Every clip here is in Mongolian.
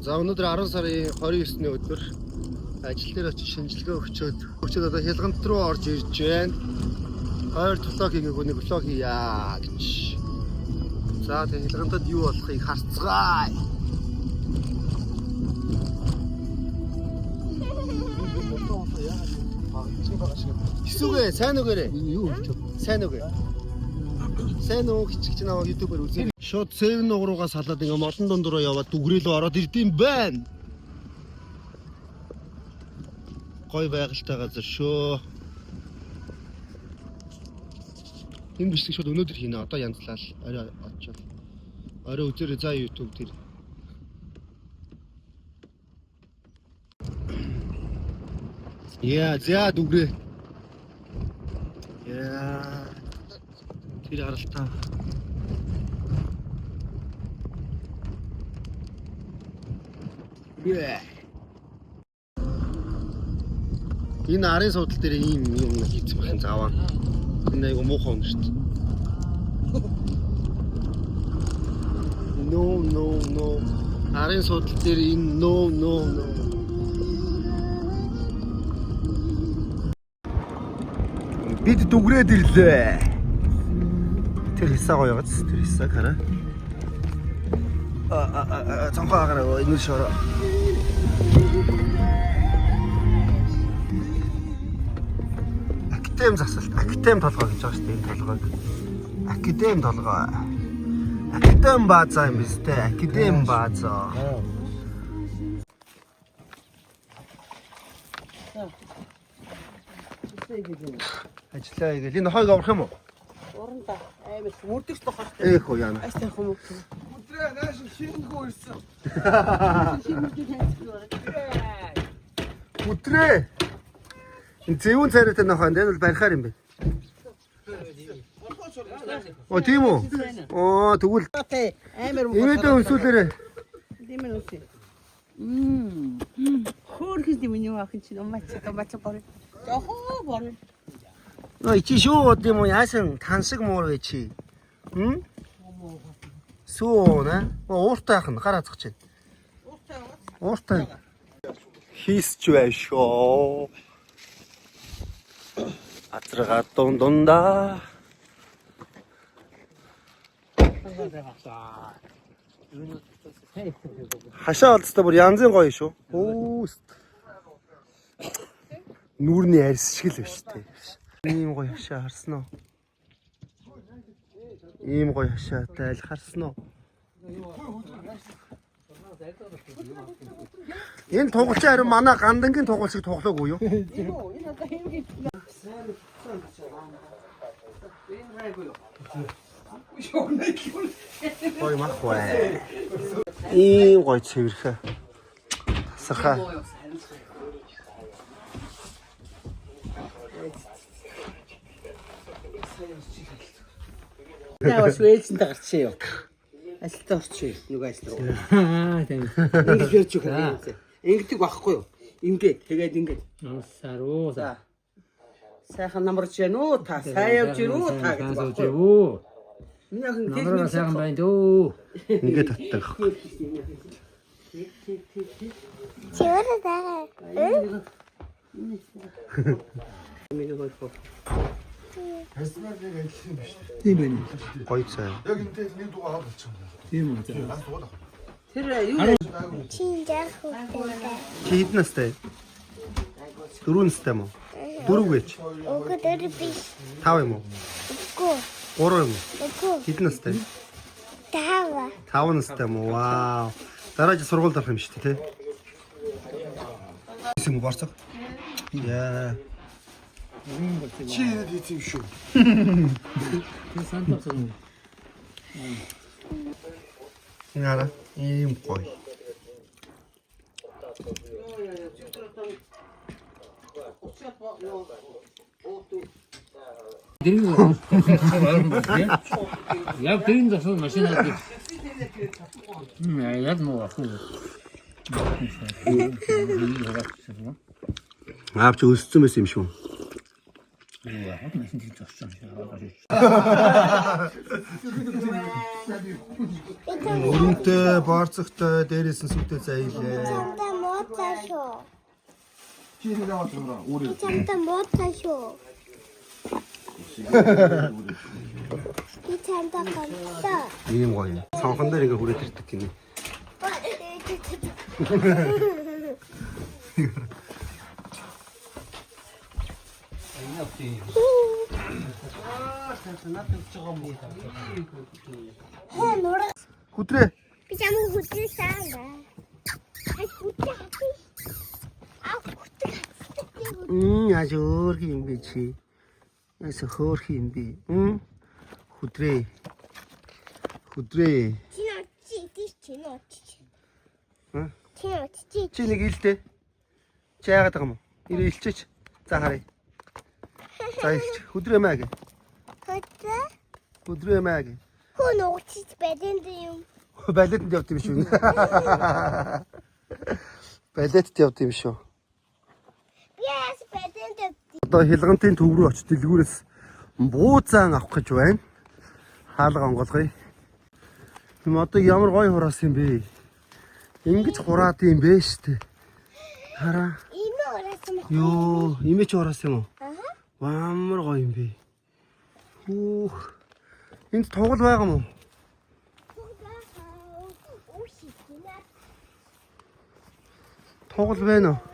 За өнөөдөр 10 сарын 29-ний өдөр ажил дээр очиж шинжилгээ өгчөөд одоо хялгант руу орж ирж байна. Хоёр блог хийгээг нэг блог хийя гэж. За тэгээ хялгантад юу болохыг харцгаая. Хэсүүгээ сайн үгээрээ. Юу хэлчих. Сайн үгээ. Сайн уу хичгч наваа YouTube-аар үзээ. Шууд сэв нууруугаа салаад ингээм олон дундураа яваад дүгрээлөө ороод ирдэм байна. Гой байгальтай газар шүү. Энэ бичлэг шууд өнөөдөр хийнэ. Одоо янзлал орой очоод. Орой үзээрэй за YouTube дээр. За дүгрээ. Тэр харалтаа. Энэ арын суудал дээр ийм юм хийцэх байх юм зааваа. Энэ айгу муухай юм шүү дээ. No. Арын суудал дээр энэ no. Бид дүгрээд ирлээ. Тэр хисаа гоё яагаад тэр хисаа хараа. Цанхаа гараа энэ шороо. Академ засалт, академ толгой гэж байгаа шүү дээ энэ толгойг. Академ толгой. Академ баазаа юм биш үү? Академ баазаа. Ажиллаа игээл энэ хойг аврах юм уу? Уранда аймаг мөрдөгч тохолтой. Ээх уу яана. Астан хүмүүс. Өдрөө нааш шингүү ирсэн. Өдрөө. Энэ зэвүүн царайтай нөхөн энэ бол барихаар юм бэ? Оо тийм үү? Оо тэгвэл Амар имэдээ өнсүүлээрээ. Тийм ээ үсэ. Хөөрхөн тийм юм ахын чинь мачаа бороо. Жохоо бороо. Нөө чи шүү тийм үү яасан тансаг муур вэ чи? Сүүнэ. Ууртай ахна гараа зах чинь. Ууртай. Хийсч байшоо. Атрага дундаа. Хашаа олдстой бүр янзын гоё шүү. Нүүрний арьс шиг л биш тээ. Ийм гоё хашаа харсан уу? Ийм гоё хашаатай аль харсан уу? Энэ тугалчин харин манай гандангийн тугалшиг тоглоогүй юу? Гоё мах бай. Ийм гоё цэвэрхэ. Тасархаа. Яа, свэйцэнд гарчээ юу? Ажилтаа орчих нүг ажил руу. Тийм. Ингэж ярьж өгөх юм. Ингэдэг байхгүй юу? Ингээд тэгээд ингээд. Саруу. За. Сайхан намарч яа нөө та сайн явж ирүү та гэж байхгүй юу? Юу? Минийхэн Намраа сайхан байна дөө. Ингээд татдаг. Чиураа. Миний гойфо. Хэсмэрийг ажилласан биш. Тийм байна. Гоё цай. Яг энэтэй нэг дугаар авах болчихсон. Тийм үү. Тэр юу Чинжар хүүхдээ. Чи хэдэн настай? 4 настай мó? 4 гэж. Өгдөр биш. 5 юм уу? Үгүй. 3 юм уу? Үгүй. Хэдэн настай? Тава. 5 настай мó? Вау. Дараа жил сургуульд орох юм шүү дээ, тий? Хэсэг мө борцоо. Яа. Чи ирээд хийсэн юм шүү. Тэр сантасаа. Яара. Ийм гоё. Яг тэрийн засал машинаа. Яг муу ахуу. Аавч өссөн байсан юм шүү. машин тийм зогсож байгаа. Өрөнтэй, борцогтой, дээрээс нь сүтээ зайлээ. Чамда муутай шүү. Чи нэг аваад байгаа. Өөрөө. Чамда муутай шүү. Би чамда гомдоо. Ийм гоё. Цонхон дээр ингээ хүрээд ирдэг гинэ. Хүдрээ. Би чамд хүчтэй саанда. Ай хүчтэй. Яаж өөр юм бэ чи? Яс хөөх юм бэ? Хүдрээ. Хүдрээ. Чи нэг илдэ. Чи яагаад байгаа юм? Ирээ илчээч. За харъя. За илч. Хүдрээ маяг. Хүдрээ маяг. Хүн уучиж бэдэнд юм. Балетд явд юм шүү. Балетд явд юм шүү. Яас бэдэнд. Одоо хилгантын төв рүү очиж дэлгүүрээс бууцаан авах гэж байна. Хаалга онгоолгоё. юм одоо ямар гоё хураас юм бэ? Ингэж хураад юм бэ штэ. Хараа. Имэ ураасан юм. Йоо, имэ ч хураас юм уу? Аа. Амар гоё юм бэ. Хүүх. Энд тоглол байгаа мó? Тоглол байна уу?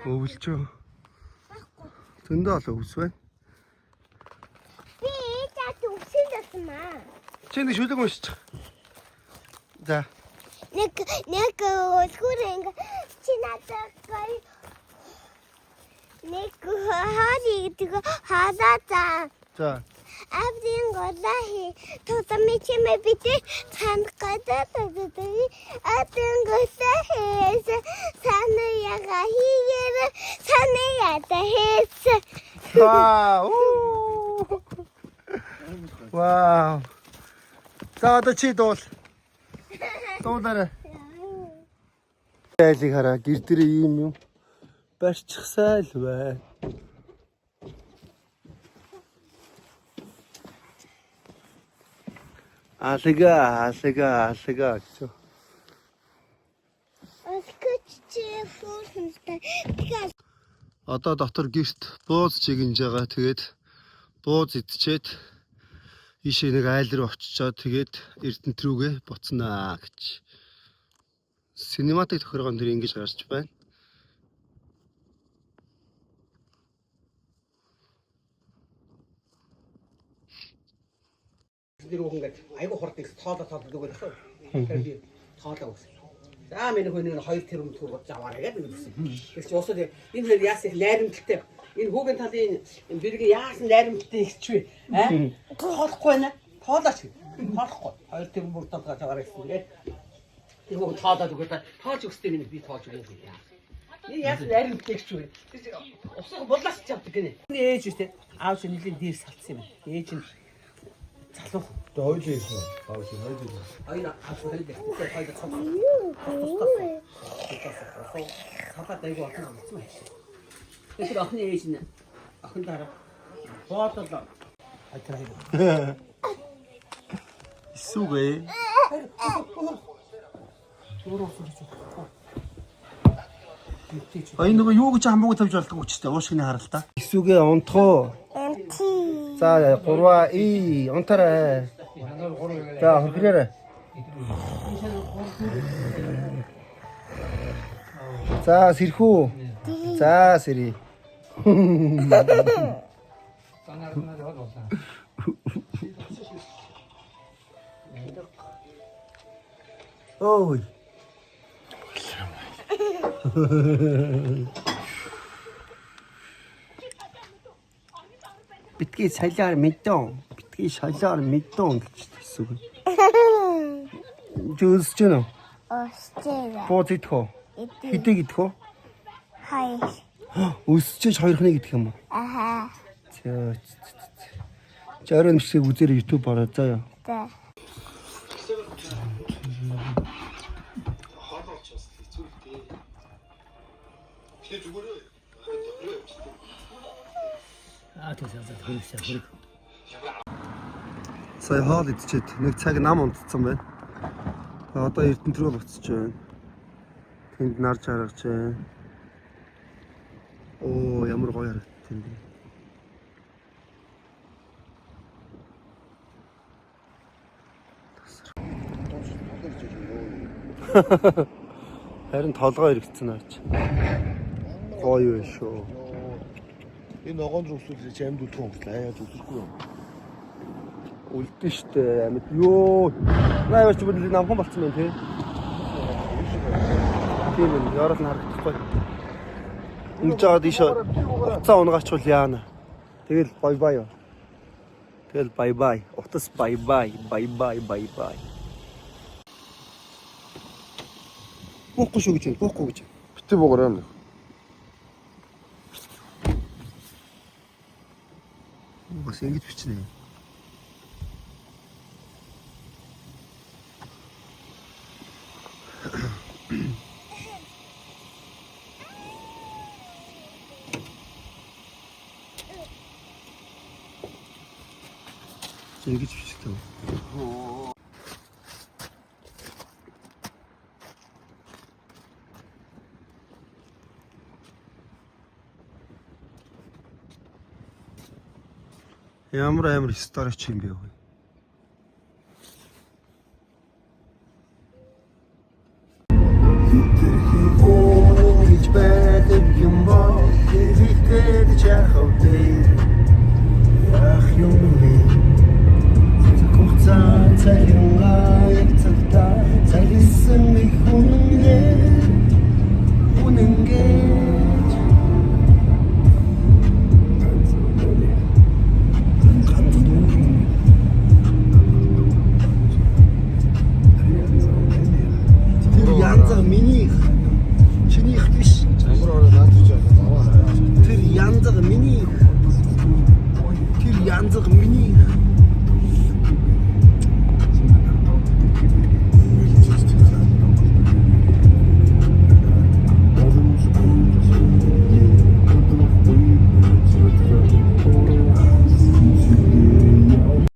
Өвлчөө. Зөндөө олоо өвс байна. Би чад үсэн дасмаа. Чи нэг шүлэг уншиж. За. Нэг өсгөрэн чи надад гай. Нэг хаари гэдэг хаалаа. За. Абдин голаhi тотами чимэ бити цангада тагтаги абдин голаhi сана яга хиер сана ята хэс. Вау. Вау. За одоо чи дуул. Дуулаарай. Айлыг хараа гэр дээр ийм юм барьчихсаа л байна. Алга гэж. Аскочи форхэнтэй. Тэгэхээр Одоо дотор гэрт бууз чигнэж байгаа. Тэгээд бууз идчихэд ийшээ нэг айл руу очичоод тэгээд Эрдэнэт рүүгээ буцнаа гэж. Синематик тохиргоон дээр ингэж гарч байна. Тэр үг ингээд айгу хурд их тоолоод өгöd шүү. Тэгэхээр би тоолоо өгсөн. За миний хөө нэг 2 тэрбум төгрөг бодож аваарай гэдэг үгсэн. Тэр чи усад энэ хоёр яасан найрамдалтай. Энэ хүүгийн талын бэрэг яасан найрамдалтай ихчвэ. Тоолохгүй байна. Тоолооч. Тоолохгүй. 2 тэрбум бодож аваарай гэсэн. Тэгээд энэ хүүг тоолоод өгöd тоолж өгсдөө нэг би тоолж өгье гэдэг. Энэ яасан найрамдалтай ихчвэ. Тэр усаа бодлооч чаддаг гинэ. Ээж үстэй аав чи нэлийн дээр салцсан юм. Ээж нь залуу. Дойж ийсэн. Аав чи хайж ийсэн. Айна асуулт дээр хайж цог. Сапат айгу атын амцсан. Тэр охины ээж нь охин дараа боодол хайтраа. Исүгэ. Ай нөгөө юу гэж хамбууг тавьж болдог учраас уушгины харалтаа. Исүгэ унтхоо. анти. За 3 и унтараа. За хөргөрөө. За сэрхүү. За сэрий. Ой. Битгий салаар мэдэн. Битгий салаар мэдэн гэж хэлсэн. Жөөсч гэнэ. Остера. Бууз идэх үү? Хэдэг идэх үү? Хай. Өсчиж хоёрхныг идэх юм уу? Аха. Жарын мшиг үзээр YouTube ороо заяа. Да. 됐어. 그렇지. Сая хоол идчихэд нэг цаг нам унтцсан байна. Одоо Эрдэнэт рүү буцаж байна. Тэнд нар жаргаж байна. Оо, ямар гоё харагдав тэнд. Харин толгой иргэцэн аач. Гоё байна шүү. Энэ ногоон руу өсвөл чамд үлдэх юм болоо. Яа зүсрэхгүй юм. Үлдэн штэ амьд ёо. Наа ч бүр намхан болцсон байна тий. Тийм ээ, ярал нь харагдахгүй. Ингэж жаад ийш уцаа унгаач яана. Тэгэл бай бай. Тэгэл бай бай. Утас бай бай. Бай бай бай бай. Буухгүй шүү гэж байна. Буухгүй гэж. Битээ буугаар юм. Бас ингэж бичнэ. ингэж бичдэг. Ямар амар стори ч юм бэ.